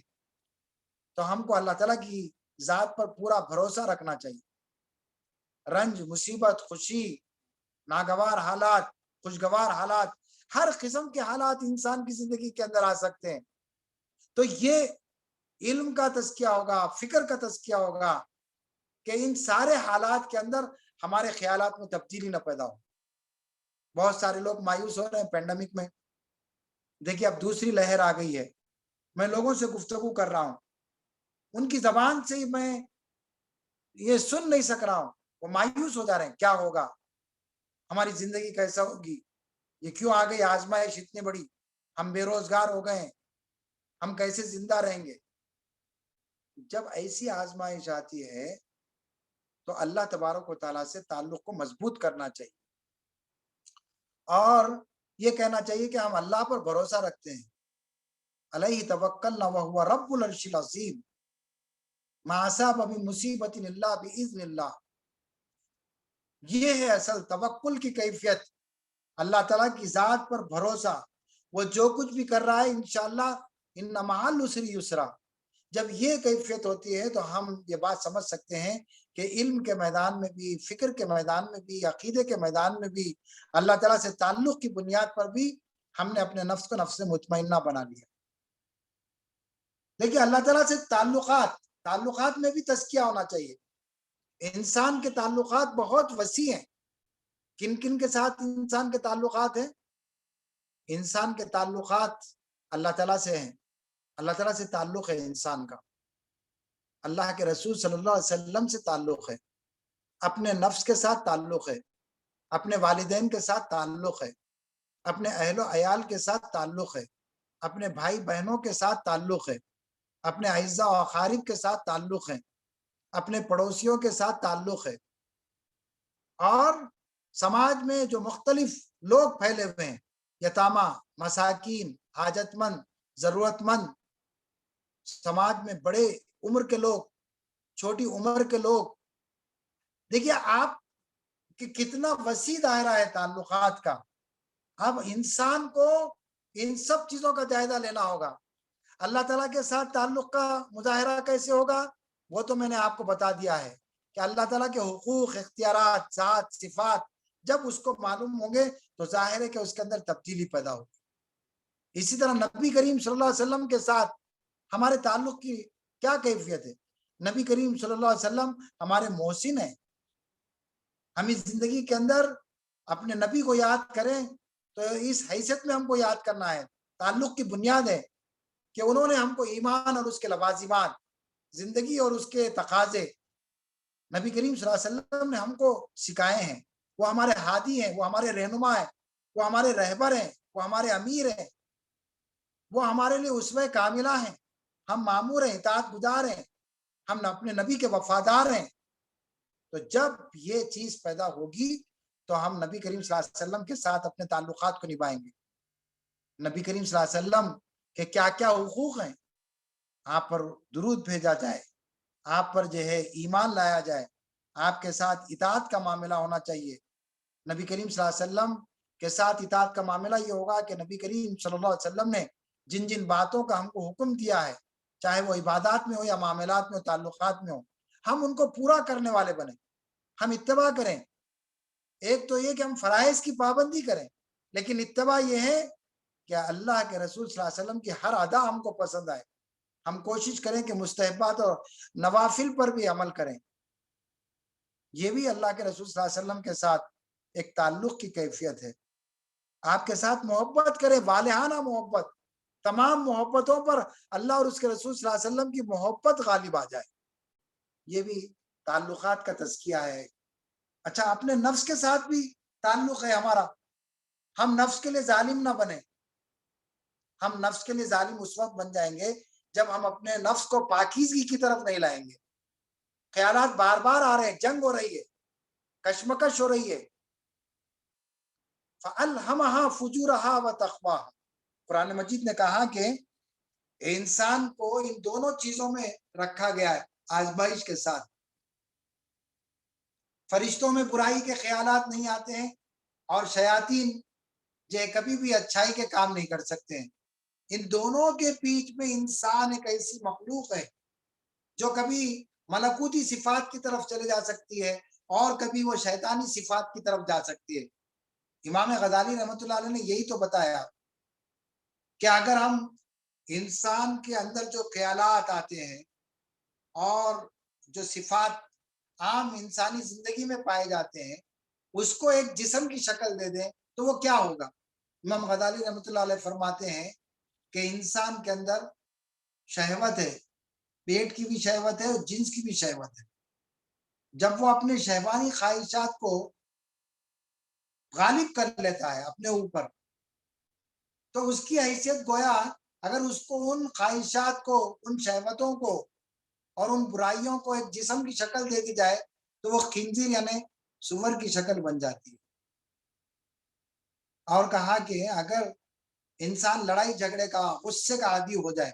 تو ہم کو اللہ تعالیٰ کی ذات پر پورا بھروسہ رکھنا چاہیے. رنج، مصیبت، خوشی، ناگوار حالات، خوشگوار حالات، ہر قسم کے حالات انسان کی زندگی کے اندر آ سکتے ہیں. تو یہ علم کا تزکیہ ہوگا، فکر کا تزکیہ ہوگا کہ ان سارے حالات کے اندر ہمارے خیالات میں تبدیلی نہ پیدا ہو. بہت سارے لوگ مایوس ہو رہے ہیں پینڈیمک میں. دیکھیے اب دوسری لہر آ گئی ہے، میں لوگوں سے گفتگو کر رہا ہوں، ان کی زبان سے میں یہ سن نہیں سک رہا ہوں، وہ مایوس ہو جا رہے ہیں. کیا ہوگا، ہماری زندگی کیسا ہوگی، یہ کیوں آ گئی آزمائش اتنی بڑی، ہم بے روزگار ہو گئے ہیں، ہم کیسے زندہ رہیں گے. جب ایسی آزمائش آتی ہے تو اللہ تبارک و تعالیٰ سے تعلق کو مضبوط کرنا چاہیے اور یہ کہنا چاہیے کہ ہم اللہ پر بھروسہ رکھتے ہیں. علیہ توکلنا وہو رب العرش العظیم، ما اصاب من مصیبت الا باذن اللہ. یہ ہے اصل توکل کی کیفیت، اللہ تعالیٰ کی ذات پر بھروسہ. وہ جو کچھ بھی کر رہا ہے انشاءاللہ ان مع العسر یسرا. جب یہ کیفیت ہوتی ہے تو ہم یہ بات سمجھ سکتے ہیں کہ علم کے میدان میں بھی، فکر کے میدان میں بھی، عقیدے کے میدان میں بھی، اللہ تعالیٰ سے تعلق کی بنیاد پر بھی ہم نے اپنے نفس کو نفس مطمئنہ بنا لیا. دیکھیے اللہ تعالیٰ سے تعلقات میں بھی تزکیہ ہونا چاہیے. انسان کے تعلقات بہت وسیع ہیں. کن کن کے ساتھ انسان کے تعلقات ہیں؟ انسان کے تعلقات اللہ تعالیٰ سے ہیں. اللہ تعالیٰ سے تعلق ہے انسان کا، اللہ کے رسول صلی اللہ علیہ وسلم سے تعلق ہے، اپنے نفس کے ساتھ تعلق ہے، اپنے والدین کے ساتھ تعلق ہے، اپنے اہل و عیال کے ساتھ تعلق ہے، اپنے بھائی بہنوں کے ساتھ تعلق ہے، اپنے اعزاء و اقارب کے ساتھ تعلق ہے، اپنے پڑوسیوں کے ساتھ تعلق ہے. اور سماج میں جو مختلف لوگ پھیلے ہوئے ہیں، یتامہ، مساکین، حاجت مند، ضرورت مند، سماج میں بڑے عمر کے لوگ، چھوٹی عمر کے لوگ، دیکھیے آپ کہ کتنا وسیع دائرہ ہے تعلقات کا. اب انسان کو ان سب چیزوں کا جائزہ لینا ہوگا. اللہ تعالیٰ کے ساتھ تعلق کا مظاہرہ کیسے ہوگا وہ تو میں نے آپ کو بتا دیا ہے کہ اللہ تعالیٰ کے حقوق، اختیارات، ذات، صفات جب اس کو معلوم ہوں گے تو ظاہر ہے کہ اس کے اندر تبدیلی پیدا ہوگی. اسی طرح نبی کریم صلی اللہ علیہ وسلم کے ساتھ ہمارے تعلق کی کیا کیفیت ہے؟ نبی کریم صلی اللہ علیہ وسلم ہمارے محسن ہیں. ہم اس زندگی کے اندر اپنے نبی کو یاد کریں تو اس حیثیت میں ہم کو یاد کرنا ہے. تعلق کی بنیاد ہے کہ انہوں نے ہم کو ایمان اور اس کے لوازمات، زندگی اور اس کے تقاضے نبی کریم صلی اللہ علیہ وسلم نے ہم کو سکھائے ہیں. وہ ہمارے ہادی ہیں، وہ ہمارے رہنما ہیں، وہ ہمارے رہبر ہیں، وہ ہمارے امیر ہیں، وہ ہمارے لیے اسوہ کاملہ ہیں. ہم مامور ہیں، اطاعت گزار ہیں، ہم اپنے نبی کے وفادار ہیں. تو جب یہ چیز پیدا ہوگی تو ہم نبی کریم صلی اللہ علیہ وسلم کے ساتھ اپنے تعلقات کو نبھائیں گے. نبی کریم صلی اللہ علیہ وسلم کے کیا کیا حقوق ہیں؟ آپ پر درود بھیجا جائے، آپ پر جو ہے ایمان لایا جائے، آپ کے ساتھ اطاعت کا معاملہ ہونا چاہیے. نبی کریم صلی اللہ علیہ وسلم کے ساتھ اطاعت کا معاملہ یہ ہوگا کہ نبی کریم صلی اللہ علیہ وسلم نے جن جن باتوں کا ہم کو حکم دیا ہے، چاہے وہ عبادات میں ہو یا معاملات میں ہو، تعلقات میں ہو، ہم ان کو پورا کرنے والے بنیں، ہم اتباع کریں. ایک تو یہ کہ ہم فرائض کی پابندی کریں، لیکن اتباع یہ ہے کہ اللہ کے رسول صلی اللہ علیہ وسلم کی ہر ادا ہم کو پسند آئے، ہم کوشش کریں کہ مستحبات اور نوافل پر بھی عمل کریں۔ یہ بھی اللہ کے رسول صلی اللہ علیہ وسلم کے ساتھ ایک تعلق کی کیفیت ہے۔ آپ کے ساتھ محبت کرے، والہانہ محبت، تمام محبتوں پر اللہ اور اس کے رسول صلی اللہ علیہ وسلم کی محبت غالب آ جائے، یہ بھی تعلقات کا تزکیہ ہے۔ اچھا، اپنے نفس کے ساتھ بھی تعلق ہے ہمارا، ہم نفس کے لیے ظالم نہ بنیں۔ ہم نفس کے لیے ظالم اس وقت بن جائیں گے جب ہم اپنے نفس کو پاکیزگی کی طرف نہیں لائیں گے۔ خیالات بار بار آ رہے ہیں، جنگ ہو رہی ہے، کشمکش ہو رہی ہے۔ فَأَلْهَمَهَا فُجُورَهَا وَتَقْوَاهَا، قرآن مجید نے کہا کہ انسان کو ان دونوں چیزوں میں رکھا گیا ہے آزمائش کے ساتھ۔ فرشتوں میں برائی کے خیالات نہیں آتے ہیں، اور شیاطین جو کبھی بھی اچھائی کے کام نہیں کر سکتے ہیں۔ ان دونوں کے بیچ میں انسان ایک ایسی مخلوق ہے جو کبھی ملکوتی صفات کی طرف چلے جا سکتی ہے اور کبھی وہ شیطانی صفات کی طرف جا سکتی ہے۔ امام غزالی رحمۃ اللہ علیہ نے یہی تو بتایا کہ اگر ہم انسان کے اندر جو خیالات آتے ہیں اور جو صفات عام انسانی زندگی میں پائے جاتے ہیں اس کو ایک جسم کی شکل دے دیں تو وہ کیا ہوگا؟ امام غزالی رحمۃ اللہ علیہ فرماتے ہیں کہ انسان کے اندر شہوت ہے، پیٹ کی بھی شہوت ہے اور جنس کی بھی شہوت ہے۔ جب وہ اپنے شہوانی خواہشات کو غالب کر لیتا ہے اپنے اوپر، تو اس کی حیثیت گویا اگر اس کو ان خواہشات کو، ان شہوتوں کو اور ان برائیوں کو ایک جسم کی شکل دے دی جائے تو وہ خنزیر یعنی سور کی شکل بن جاتی ہے۔ اور کہا کہ اگر انسان لڑائی جھگڑے کا، غصے کا عادی ہو جائے،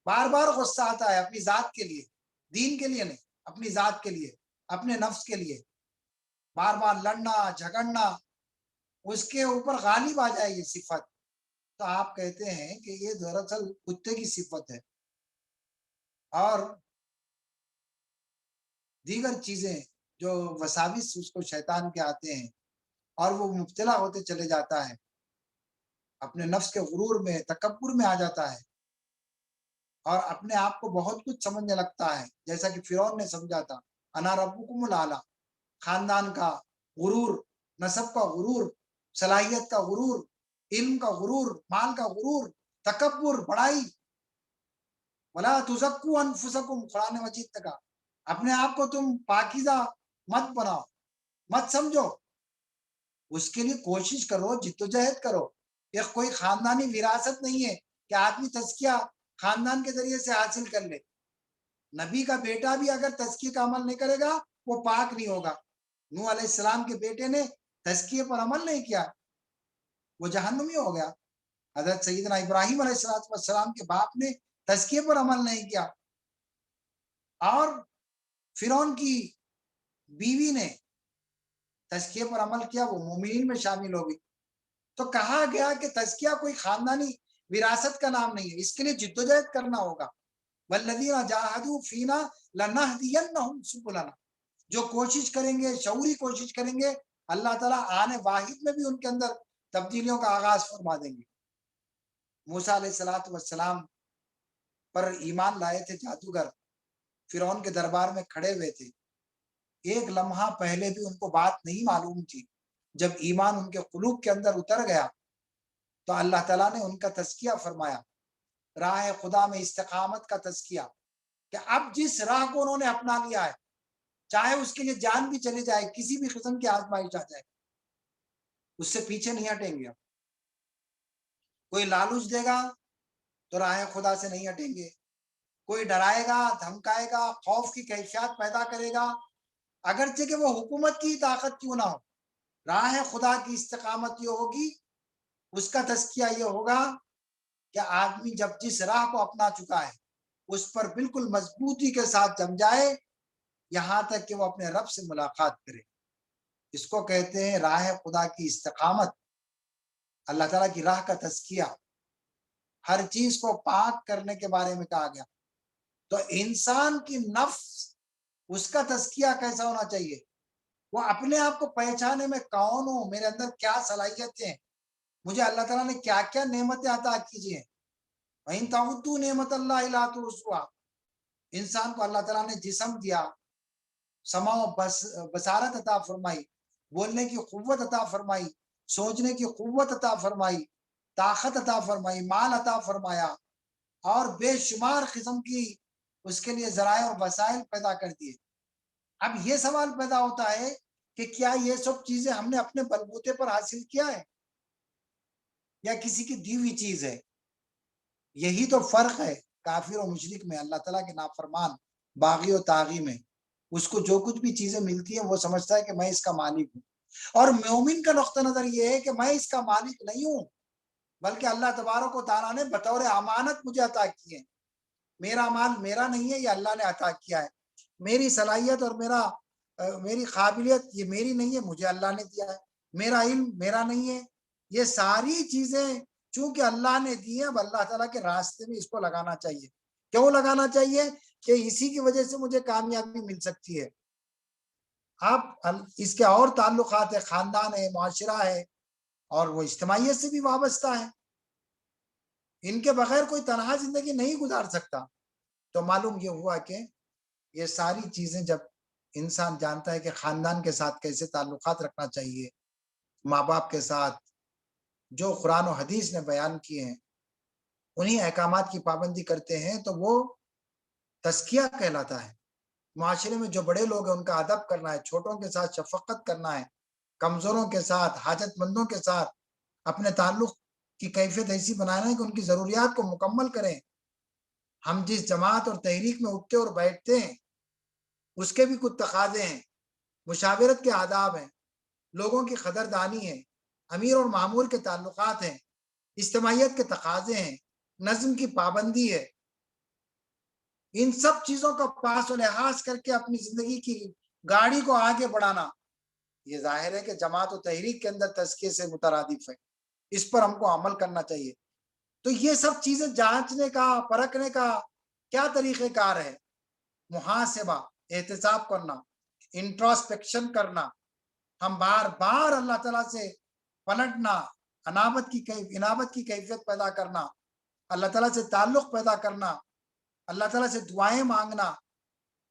بار بار غصہ آتا ہے اپنی ذات کے لیے، دین کے لیے نہیں، اپنی ذات کے لیے، اپنے نفس کے لیے، بار بار لڑنا جھگڑنا، اس کے اوپر غالب آ جائے یہ صفت، تو آپ کہتے ہیں کہ یہ دراصل کتے کی صفت ہے۔ اور دیگر چیزیں جو وساوس اس کو شیطان کے آتے ہیں اور وہ مبتلا ہوتے چلے جاتا ہے، اپنے نفس کے غرور میں، تکبر میں آ جاتا ہے اور اپنے آپ کو بہت کچھ سمجھنے لگتا ہے، جیسا کہ فرعون نے سمجھا تھا، انا ربکم الاعلی۔ خاندان کا غرور، نسب کا غرور، صلاحیت کا غرور، علم کا غرور، مال کا غرور، تکبر، بڑائی۔ ولا تزکوا انفسکم، قرآن مجید نے کہا اپنے آپ کو تم پاکیزہ مت بناؤ، مت سمجھو، اس کے لیے کوشش کرو، جدوجہد کرو۔ یہ کوئی خاندانی وراثت نہیں ہے کہ آدمی تزکیہ خاندان کے ذریعے سے حاصل کر لے۔ نبی کا بیٹا بھی اگر تزکیے کا عمل نہیں کرے گا وہ پاک نہیں ہوگا۔ نوح علیہ السلام کے بیٹے نے تزکیے پر عمل نہیں کیا، وہ جہنمی ہو گیا۔ حضرت سیدنا ابراہیم علیہ السلام کے باپ نے تزکیے پر عمل نہیں کیا، اور فرعون کی بیوی نے تزکیے پر عمل کیا، وہ مومنین میں شامل ہو گئی۔ تو کہا گیا کہ تزکیہ کوئی خاندانی وراثت کا نام نہیں ہے، اس کے لیے جدوجہد کرنا ہوگا۔ والذین جاہدوا فینا لنہدینہم سبلنا، جو کوشش کریں گے، شعوری کوشش کریں گے، اللہ تعالیٰ آنے واحد میں بھی ان کے اندر تبدیلیوں کا آغاز فرما دیں گے۔ موسیٰ علیہ السلام پر ایمان لائے تھے جادوگر، فرعون کے دربار میں کھڑے ہوئے تھے، ایک لمحہ پہلے بھی ان کو بات نہیں معلوم تھی۔ جب ایمان ان کے قلوب کے اندر اتر گیا تو اللہ تعالیٰ نے ان کا تزکیہ فرمایا، راہ خدا میں استقامت کا تزکیہ، کہ اب جس راہ کو انہوں نے اپنا لیا ہے، چاہے اس کے لیے جان بھی چلی جائے، کسی بھی قسم کی آزمائش آ جائے، اس سے پیچھے نہیں ہٹیں گے۔ کوئی لالچ دے گا تو راہ خدا سے نہیں ہٹیں گے، کوئی ڈرائے گا، دھمکائے گا، خوف کی کیفیات پیدا کرے گا، اگرچہ کہ وہ حکومت کی طاقت کیوں نہ ہو، راہ خدا کی استقامت یہ ہوگی، اس کا تزکیہ یہ ہوگا کہ آدمی جب جس راہ کو اپنا چکا ہے اس پر بالکل مضبوطی کے ساتھ جم جائے، یہاں تک کہ وہ اپنے رب سے ملاقات کرے۔ اس کو کہتے ہیں راہ خدا کی استقامت، اللہ تعالیٰ کی راہ کا تزکیہ۔ ہر چیز کو پاک کرنے کے بارے میں کہا گیا، تو انسان کی نفس، اس کا تزکیہ کیسا ہونا چاہیے؟ وہ اپنے آپ کو پہچانے میں کون ہوں، میرے اندر کیا صلاحیتیں ہیں، مجھے اللہ تعالیٰ نے کیا کیا نعمتیں عطا کیجیے. وَإِن تَعُدُّوا نِعْمَتَ اللَّهِ لَا تُحْصُوهَا. انسان کو اللہ تعالیٰ نے جسم دیا، سمع و بصارت عطا فرمائی، بولنے کی قوت عطا فرمائی، سوچنے کی قوت عطا فرمائی، طاقت عطا فرمائی، مال عطا فرمایا، اور بے شمار قسم کی اس کے لیے ذرائع اور وسائل پیدا کر دیے. اب یہ سوال پیدا ہوتا ہے کہ کیا یہ سب چیزیں ہم نے اپنے بلبوتے پر حاصل کیا ہے یا کسی کی دی ہوئی چیز ہے؟ یہی تو فرق ہے کافر و مشرک میں، اللہ تعالیٰ کے نافرمان، باغی و طاغی میں. اس کو جو کچھ بھی چیزیں ملتی ہیں وہ سمجھتا ہے کہ میں اس کا مالک ہوں. اور مومن کا نقطہ نظر یہ ہے کہ میں اس کا مالک نہیں ہوں، بلکہ اللہ تبارک و تعالیٰ نے بطور امانت مجھے عطا کی ہے. میرا مال میرا نہیں ہے، یہ اللہ نے عطا کیا ہے. میری صلاحیت اور میری قابلیت یہ میری نہیں ہے، مجھے اللہ نے دیا ہے. میرا علم میرا نہیں ہے. یہ ساری چیزیں چونکہ اللہ نے دی ہیں، اب اللہ تعالیٰ کے راستے میں اس کو لگانا چاہیے. کیوں لگانا چاہیے؟ کہ اسی کی وجہ سے مجھے کامیابی مل سکتی ہے. اب اس کے اور تعلقات ہے، خاندان ہے، معاشرہ ہے، اور وہ اجتماعیت سے بھی وابستہ ہے. ان کے بغیر کوئی تنہا زندگی نہیں گزار سکتا. تو معلوم یہ ہوا کہ یہ ساری چیزیں جب انسان جانتا ہے کہ خاندان کے ساتھ کیسے تعلقات رکھنا چاہیے، ماں باپ کے ساتھ جو قرآن و حدیث نے بیان کیے ہیں انہی احکامات کی پابندی کرتے ہیں، تو وہ تزکیہ کہلاتا ہے. معاشرے میں جو بڑے لوگ ہیں ان کا ادب کرنا ہے، چھوٹوں کے ساتھ شفقت کرنا ہے، کمزوروں کے ساتھ، حاجت مندوں کے ساتھ اپنے تعلق کی کیفیت ایسی بنانا ہے کہ ان کی ضروریات کو مکمل کریں. ہم جس جماعت اور تحریک میں اٹھتے اور بیٹھتے ہیں اس کے بھی کچھ تقاضے ہیں، مشاورت کے آداب ہیں، لوگوں کی قدردانی ہے، امیر اور مامور کے تعلقات ہیں، اجتماعیت کے تقاضے ہیں، نظم کی پابندی ہے. ان سب چیزوں کا پاس و لحاظ کر کے اپنی زندگی کی گاڑی کو آگے بڑھانا یہ ظاہر ہے کہ جماعت و تحریک کے اندر تزکیے سے مترادف ہے. اس پر ہم کو عمل کرنا چاہیے. تو یہ سب چیزیں جانچنے کا، پرکھنے کا کیا طریقہ کار ہے؟ محاسبہ، احتساب کرنا، انٹراسپیکشن کرنا، ہم بار بار اللہ تعالیٰ سے پلٹنا، انابت کی کیفیت پیدا کرنا، اللہ تعالیٰ سے تعلق پیدا کرنا، اللہ تعالیٰ سے دعائیں مانگنا،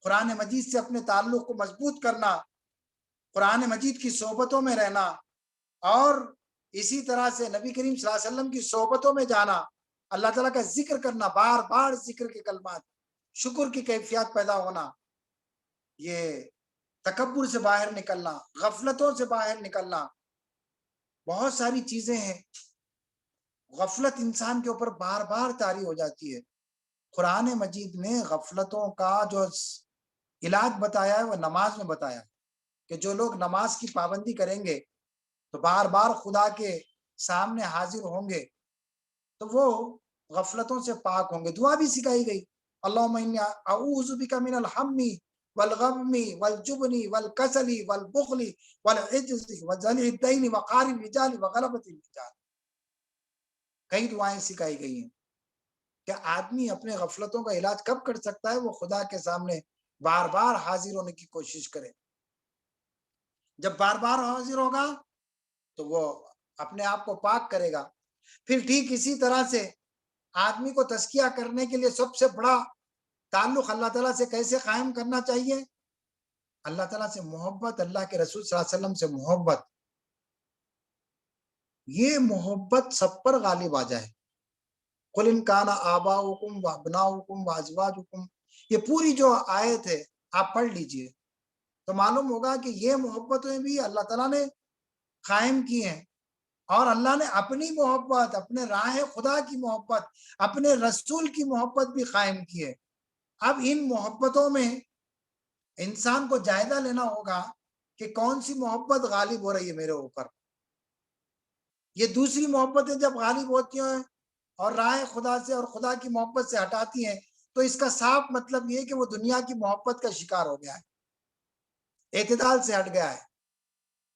قرآن مجید سے اپنے تعلق کو مضبوط کرنا، قرآن مجید کی صحبتوں میں رہنا، اور اسی طرح سے نبی کریم صلی اللہ علیہ وسلم کی صحبتوں میں جانا، اللہ تعالیٰ کا ذکر کرنا، بار بار ذکر کے کلمات، شکر کی کیفیت پیدا ہونا، یہ تکبر سے باہر نکلنا، غفلتوں سے باہر نکلنا. بہت ساری چیزیں ہیں. غفلت انسان کے اوپر بار بار طاری ہو جاتی ہے. قرآن مجید نے غفلتوں کا جو علاج بتایا ہے وہ نماز میں بتایا کہ جو لوگ نماز کی پابندی کریں گے تو بار بار خدا کے سامنے حاضر ہوں گے تو وہ غفلتوں سے پاک ہوں گے. دعا بھی سکھائی گئی، اللہم انی اعوذ بک من الہم والغم والجبن والکسل والبخل والعجز وذل الدین وقہر الرجال وغلبۃ الرجال. کئی دعائیں سکھائی گئی ہیں کہ آدمی اپنے غفلتوں کا علاج کب کر سکتا ہے؟ وہ خدا کے سامنے بار بار حاضر ہونے کی کوشش کرے. جب بار بار حاضر ہوگا تو وہ اپنے آپ کو پاک کرے گا. پھر ٹھیک اسی طرح سے آدمی کو تزکیہ کرنے کے لیے سب سے بڑا تعلق اللہ تعالیٰ سے کیسے قائم کرنا چاہیے؟ اللہ تعالیٰ سے محبت، اللہ کے رسول صلی اللہ علیہ وسلم سے محبت. یہ محبت سب پر غالب آ جائے. قل ان کان آباؤکم وابناؤکم وازواجکم، یہ پوری جو آیت ہے آپ پڑھ لیجئے تو معلوم ہوگا کہ یہ محبتیں بھی اللہ تعالیٰ نے قائم کی ہیں، اور اللہ نے اپنی محبت، اپنے راہ خدا کی محبت، اپنے رسول کی محبت بھی قائم کی ہے. اب ان محبتوں میں انسان کو جائزہ لینا ہوگا کہ کون سی محبت غالب ہو رہی ہے میرے اوپر. یہ دوسری محبتیں جب غالب ہوتی ہیں اور راہ خدا سے اور خدا کی محبت سے ہٹاتی ہیں تو اس کا صاف مطلب یہ کہ وہ دنیا کی محبت کا شکار ہو گیا ہے، اعتدال سے ہٹ گیا ہے.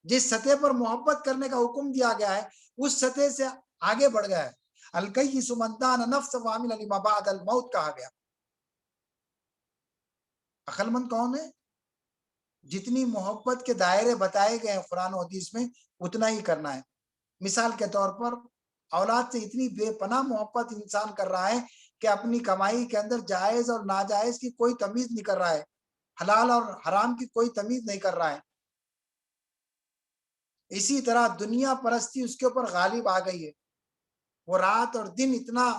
جس سطح پر محبت کرنے کا حکم دیا گیا ہے اس سطح سے آگے بڑھ گیا ہے. الکیس من دان نفس وعمل لما بعد الموت کہا گیا. عقل مند کون ہے؟ جتنی محبت کے دائرے بتائے گئے ہیں قرآن و حدیث میں اتنا ہی کرنا ہے۔ مثال کے طور پر اولاد سے اتنی بے پناہ محبت انسان کر رہا ہے کہ اپنی کمائی کے اندر جائز اور ناجائز کی کوئی تمیز نہیں کر رہا ہے، حلال اور حرام کی کوئی تمیز نہیں کر رہا ہے۔ اسی طرح دنیا پرستی اس کے اوپر غالب آ گئی ہے، وہ رات اور دن اتنا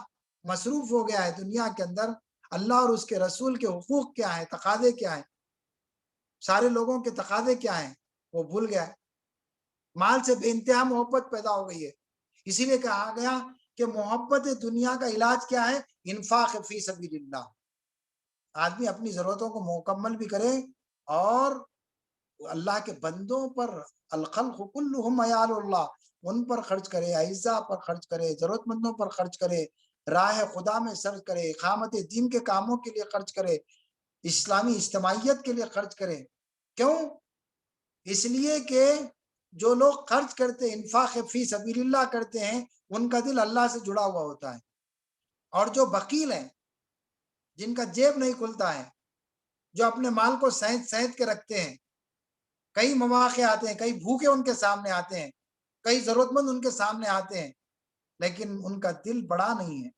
مصروف ہو گیا ہے دنیا کے اندر، اللہ اور اس کے رسول کے حقوق کیا ہیں، تقاضے کیا ہیں، سارے لوگوں کے تقاضے کیا ہیں، وہ بھول گیا ہے۔ مال سے بے انتہا محبت پیدا ہو گئی ہے، اسی لیے کہا گیا کہ محبت دنیا کا علاج کیا ہے؟ انفاق فی سبیل اللہ۔ آدمی اپنی ضرورتوں کو مکمل بھی کرے اور اللہ کے بندوں پر، الخلق کلہم عیال اللہ، ان پر خرچ کرے، اعزاء پر خرچ کرے، ضرورت مندوں پر خرچ کرے، راہ خدا میں خرچ کرے، اقامت دین کے کاموں کے لیے خرچ کرے، اسلامی اجتماعیت کے لیے خرچ کرے۔ کیوں؟ اس لیے کہ جو لوگ خرچ کرتے، انفاق فی سبیل اللہ کرتے ہیں، ان کا دل اللہ سے جڑا ہوا ہوتا ہے۔ اور جو بخیل ہیں، جن کا جیب نہیں کھلتا ہے، جو اپنے مال کو سینت سینت کے رکھتے ہیں، کئی مواقع آتے ہیں، کئی بھوکے ان کے سامنے آتے ہیں، کئی ضرورت مند ان کے سامنے آتے ہیں، لیکن ان کا دل بڑا نہیں ہے،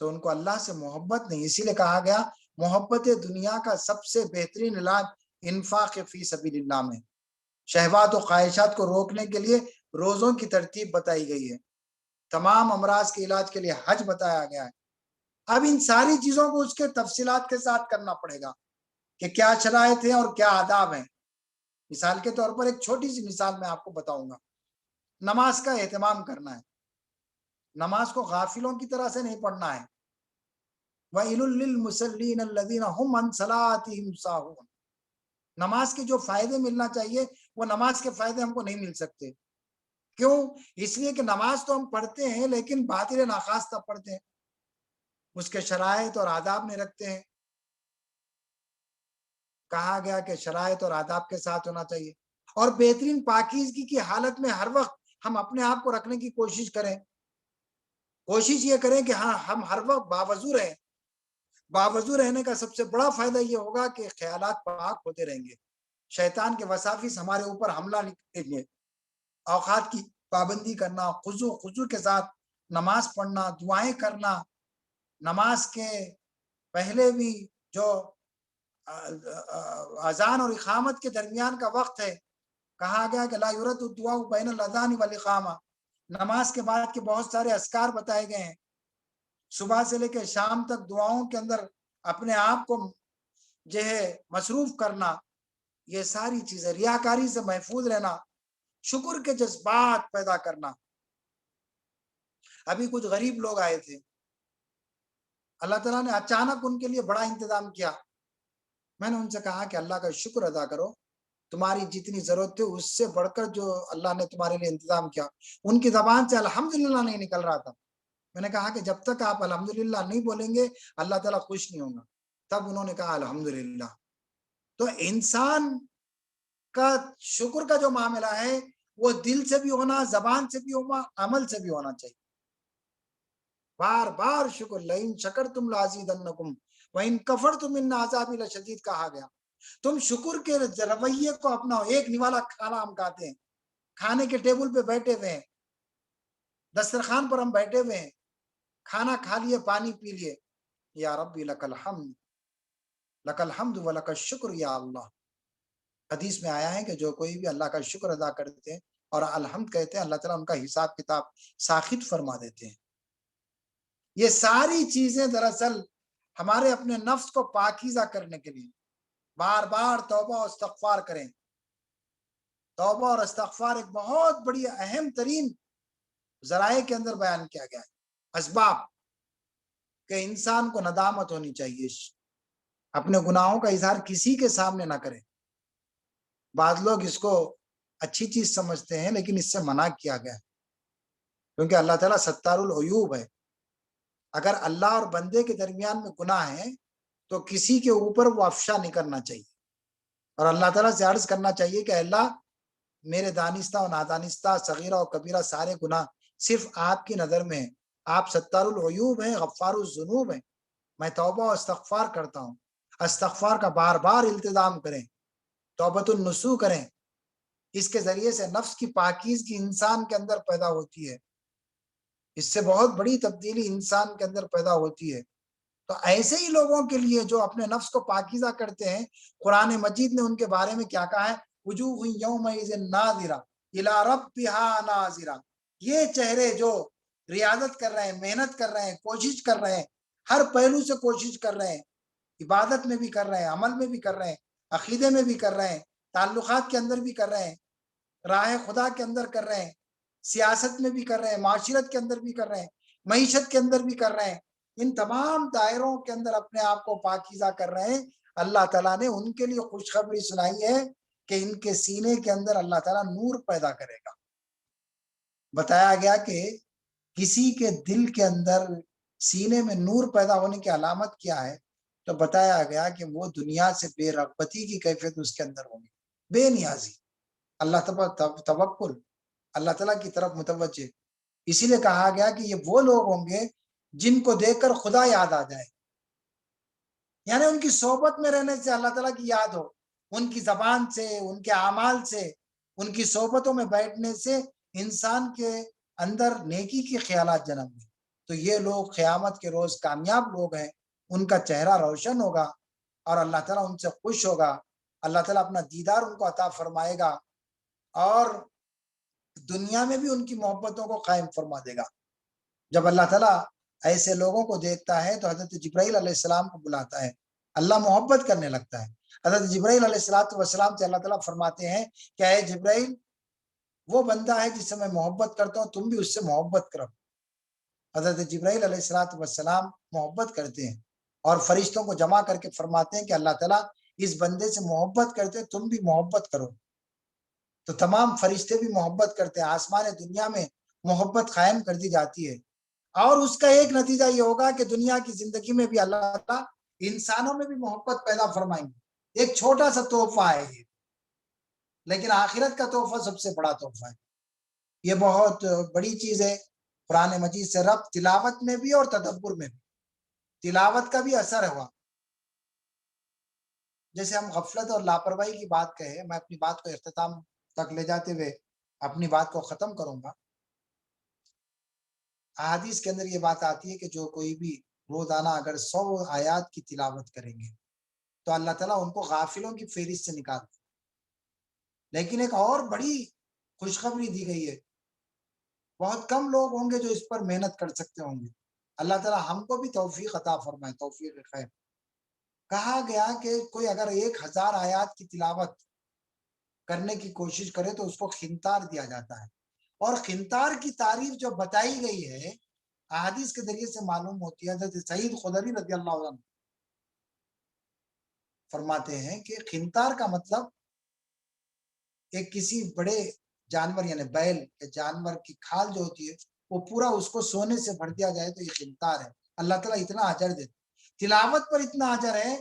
تو ان کو اللہ سے محبت نہیں۔ اسی لیے کہا گیا محبت دنیا کا سب سے بہترین علاج انفاق فی سبیل اللہ میں۔ شہوات و خواہشات کو روکنے کے لیے روزوں کی ترتیب بتائی گئی ہے، تمام امراض کے علاج کے لیے حج بتایا گیا ہے۔ اب ان ساری چیزوں کو اس کے تفصیلات کے ساتھ کرنا پڑے گا کہ کیا شرائط ہیں اور کیا آداب ہیں۔ مثال کے طور پر ایک چھوٹی سی مثال میں آپ کو بتاؤں گا، نماز کا اہتمام کرنا ہے، نماز کو غافلوں کی طرح سے نہیں پڑھنا ہے۔ وَإِلٌ لِّلْمُصَلِّينَ الَّذِينَ هُمْ عَنْ صَلَاتِهِمْ سَاهُونَ۔ نماز کے جو فائدے ملنا چاہیے وہ نماز کے فائدے ہم کو نہیں مل سکتے۔ کیوں؟ اس لیے کہ نماز تو ہم پڑھتے ہیں لیکن باطل ناخواستہ پڑھتے ہیں، اس کے شرائط اور آداب نہیں رکھتے ہیں۔ کہا گیا کہ شرائط اور آداب کے ساتھ ہونا چاہیے، اور بہترین پاکیزگی کی حالت میں ہر وقت ہم اپنے آپ کو رکھنے کی کوشش کریں۔ کوشش یہ کریں کہ ہاں ہم ہر وقت باوضو رہیں۔ باوضو رہنے کا سب سے بڑا فائدہ یہ ہوگا کہ خیالات پاک ہوتے رہیں گے، شیطان کے وساوس ہمارے اوپر حملہ نہیں کریں گے۔ اوقات کی پابندی کرنا، خضوع کے ساتھ نماز پڑھنا، دعائیں کرنا، نماز کے پہلے بھی جو اذان اور اقامت کے درمیان کا وقت ہے، کہا گیا کہ لا یرد الدعاء بین الاذان والاقامہ، نماز کے بعد کے بہت سارے اذکار بتائے گئے ہیں، صبح سے لے کے شام تک دعاؤں کے اندر اپنے آپ کو جو ہے مصروف کرنا، یہ ساری چیزیں، ریاکاری سے محفوظ رہنا، شکر کے جذبات پیدا کرنا۔ ابھی کچھ غریب لوگ آئے تھے، اللہ تعالیٰ نے اچانک ان کے لیے بڑا انتظام کیا۔ میں نے ان سے کہا کہ اللہ کا شکر ادا کرو، تمہاری جتنی ضرورت تھی اس سے بڑھ کر جو اللہ نے تمہارے لیے انتظام کیا۔ ان کی زبان سے الحمدللہ نہیں نکل رہا تھا۔ میں نے کہا کہ جب تک آپ الحمدللہ نہیں بولیں گے اللہ تعالیٰ خوش نہیں ہوگا۔ تب انہوں نے کہا الحمدللہ۔ تو انسان کا شکر کا جو معاملہ ہے وہ دل سے بھی ہونا، زبان سے بھی ہونا، عمل سے بھی ہونا چاہیے۔ بار بار شکر، لئن شکرتم لازیدنکم وَإِن کفرتم ان عذابی لشدید کہا گیا۔ تم شکر کے رویے کو اپناؤ۔ ایک نوالا کھانا ہم کھاتے ہیں، کھانے کے ٹیبل پہ بیٹھے ہوئے ہیں، دسترخوان پر ہم بیٹھے ہوئے ہیں، کھانا کھا لیے، پانی پی لیے، یا ربی لک الحمد، لک الحمد و لک الشکر یا اللہ۔ حدیث میں آیا ہے کہ جو کوئی بھی اللہ کا شکر ادا کرتے ہیں اور الحمد کہتے ہیں، اللہ تعالیٰ ان کا حساب کتاب ساخت فرما دیتے ہیں۔ یہ ساری چیزیں دراصل ہمارے اپنے نفس کو پاکیزہ کرنے کے لیے بار بار توبہ و استغفار کریں۔ توبہ اور استغفار ایک بہت بڑی اہم ترین ذرائع کے اندر بیان کیا گیا ہے۔ اسباب کہ انسان کو ندامت ہونی چاہیے، اپنے گناہوں کا اظہار کسی کے سامنے نہ کریں۔ بعض لوگ اس کو اچھی چیز سمجھتے ہیں لیکن اس سے منع کیا گیا ہے، کیونکہ اللہ تعالیٰ ستار العیوب ہے۔ اگر اللہ اور بندے کے درمیان میں گناہ ہے تو کسی کے اوپر وہ افشا نہیں کرنا چاہیے، اور اللہ تعالیٰ سے عرض کرنا چاہیے کہ اللہ میرے دانستہ اور نادانستہ، صغیرہ اور کبیرہ سارے گناہ صرف آپ کی نظر میں ہیں، آپ ستار العیوب ہیں، غفار الذنوب ہیں، میں توبہ و استغفار کرتا ہوں۔ استغفار کا بار بار التزام کریں، توبۃ النسوح کریں، اس کے ذریعے سے نفس کی پاکیزگی انسان کے اندر پیدا ہوتی ہے، اس سے بہت بڑی تبدیلی انسان کے اندر پیدا ہوتی ہے۔ تو ایسے ہی لوگوں کے لیے جو اپنے نفس کو پاکیزہ کرتے ہیں، قرآن مجید نے ان کے بارے میں کیا کہا ہے؟ وجوہ یومئذ ناظرہ الی ربہا ناظرہ، یہ چہرے جو ریاضت کر رہے ہیں، محنت کر رہے ہیں، کوشش کر رہے ہیں، ہر پہلو سے کوشش کر رہے ہیں، عبادت میں بھی کر رہے ہیں، عمل میں بھی کر رہے ہیں، عقیدے میں بھی کر رہے ہیں، تعلقات کے اندر بھی کر رہے ہیں، راہ خدا کے اندر کر رہے ہیں، سیاست میں بھی کر رہے ہیں، معاشرت کے اندر بھی کر رہے ہیں، معیشت کے اندر بھی کر رہے ہیں، ان تمام دائروں کے اندر اپنے آپ کو پاکیزہ کر رہے ہیں، اللہ تعالیٰ نے ان کے لیے خوشخبری سنائی ہے کہ ان کے سینے کے اندر اللہ تعالیٰ نور پیدا کرے گا۔ بتایا گیا کہ کسی کے دل کے اندر سینے میں نور پیدا ہونے کی علامت کیا ہے، تو بتایا گیا کہ وہ دنیا سے بے رغبتی کی کیفیت اس کے اندر ہوگی، بے نیازی، اللہ توکل، اللہ تعالیٰ کی طرف متوجہ۔ اسی لیے کہا گیا کہ یہ وہ لوگ ہوں گے جن کو دیکھ کر خدا یاد آ جائے، یعنی ان کی صحبت میں رہنے سے اللہ تعالیٰ کی یاد ہو، ان کی زبان سے، ان کے اعمال سے، ان کی صحبتوں میں بیٹھنے سے انسان کے اندر نیکی کے خیالات جنم لیں، تو یہ لوگ قیامت کے روز کامیاب لوگ ہیں، ان کا چہرہ روشن ہوگا اور اللہ تعالیٰ ان سے خوش ہوگا، اللہ تعالیٰ اپنا دیدار ان کو عطا فرمائے گا اور دنیا میں بھی ان کی محبتوں کو قائم فرما دے گا۔ جب اللہ تعالیٰ ایسے لوگوں کو دیکھتا ہے تو حضرت جبرائیل علیہ السلام کو بلاتا ہے، اللہ محبت کرنے لگتا ہے۔ حضرت جبرائیل علیہ السلام سے اللہ تعالیٰ فرماتے ہیں کہ اے جبرائیل، وہ بندہ ہے جس سے میں محبت کرتا ہوں، تم بھی اس سے محبت کرو۔ حضرت جبرائیل علیہ السلام محبت کرتے ہیں اور فرشتوں کو جمع کر کے فرماتے ہیں کہ اللہ تعالیٰ اس بندے سے محبت کرتے ہیں، تم بھی محبت کرو۔ تو تمام فرشتے بھی محبت کرتے ہیں، آسمان دنیا میں محبت قائم کر دی جاتی ہے، اور اس کا ایک نتیجہ یہ ہوگا کہ دنیا کی زندگی میں بھی اللہ تعالیٰ انسانوں میں بھی محبت پیدا فرمائیں گے۔ ایک چھوٹا سا تحفہ ہے یہ، لیکن آخرت کا تحفہ سب سے بڑا تحفہ ہے، یہ بہت بڑی چیز ہے۔ قرآن مجید سے ربط تلاوت میں بھی اور تدبر میں بھی، تلاوت کا بھی اثر ہوا۔ جیسے ہم غفلت اور لاپرواہی کی بات کہے، میں اپنی بات کو اختتام تک لے جاتے ہوئے اپنی بات کو ختم کروں گا۔ احادیث کے اندر یہ بات آتی ہے کہ جو کوئی بھی روزانہ اگر 100 آیات کی تلاوت کریں گے تو اللہ تعالیٰ ان کو غافلوں کی فہرست سے نکال دے۔ لیکن ایک اور بڑی خوشخبری دی گئی ہے، بہت کم لوگ ہوں گے جو اس پر محنت کر سکتے ہوں گے، اللہ تعالیٰ ہم کو بھی توفیق عطا فرمائے، توفیق خیر۔ کہا گیا کہ کوئی اگر 1000 آیات کی تلاوت کرنے کی کوشش کرے تو اس کو خنتار دیا جاتا ہے، اور خنتار کی تعریف جو بتائی گئی ہے احادیث کے ذریعے سے معلوم ہوتی ہے۔ حضرت سعید خدری رضی اللہ عنہ فرماتے ہیں کہ خنتار کا مطلب ایک کسی بڑے جانور یعنی بیل یا جانور کی کھال جو ہوتی ہے وہ پورا اس کو سونے سے بھر دیا جائے تو یہ خنتار ہے۔ اللہ تعالیٰ اتنا اجر دیتے، تلاوت پر اتنا اجر ہے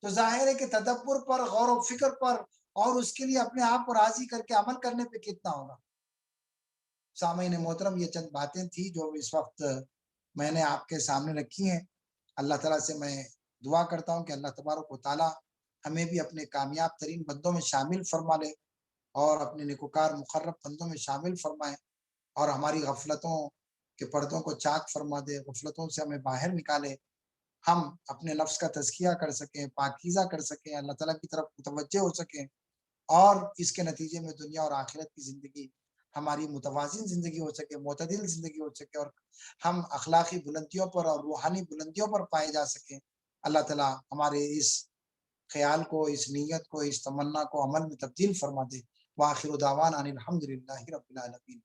تو ظاہر ہے کہ تدبر پر، غور و فکر پر اور اس کے لیے اپنے آپ کو راضی کر کے عمل کرنے پہ کتنا ہوگا۔ سامعین محترم، یہ چند باتیں تھی جو اس وقت میں نے آپ کے سامنے رکھی ہیں۔ اللہ تعالیٰ سے میں دعا کرتا ہوں کہ اللہ تبارک و تعالیٰ ہمیں بھی اپنے کامیاب ترین بندوں میں شامل فرما لے اور اپنے نیکوکار مقرب بندوں میں شامل فرمائے، اور ہماری غفلتوں کے پردوں کو چاک فرما دے، غفلتوں سے ہمیں باہر نکالے، ہم اپنے نفس کا تزکیہ کر سکیں، پاکیزہ کر سکیں، اللہ تعالیٰ کی طرف متوجہ ہو سکیں، اور اس کے نتیجے میں دنیا اور آخرت کی زندگی ہماری متوازن زندگی ہو سکے، معتدل زندگی ہو سکے، اور ہم اخلاقی بلندیوں پر اور روحانی بلندیوں پر پائے جا سکیں۔ اللہ تعالیٰ ہمارے اس خیال کو، اس نیت کو، اس تمنا کو عمل میں تبدیل فرما دے۔ وآخر دعوانا ان الحمد للہ رب العالمین۔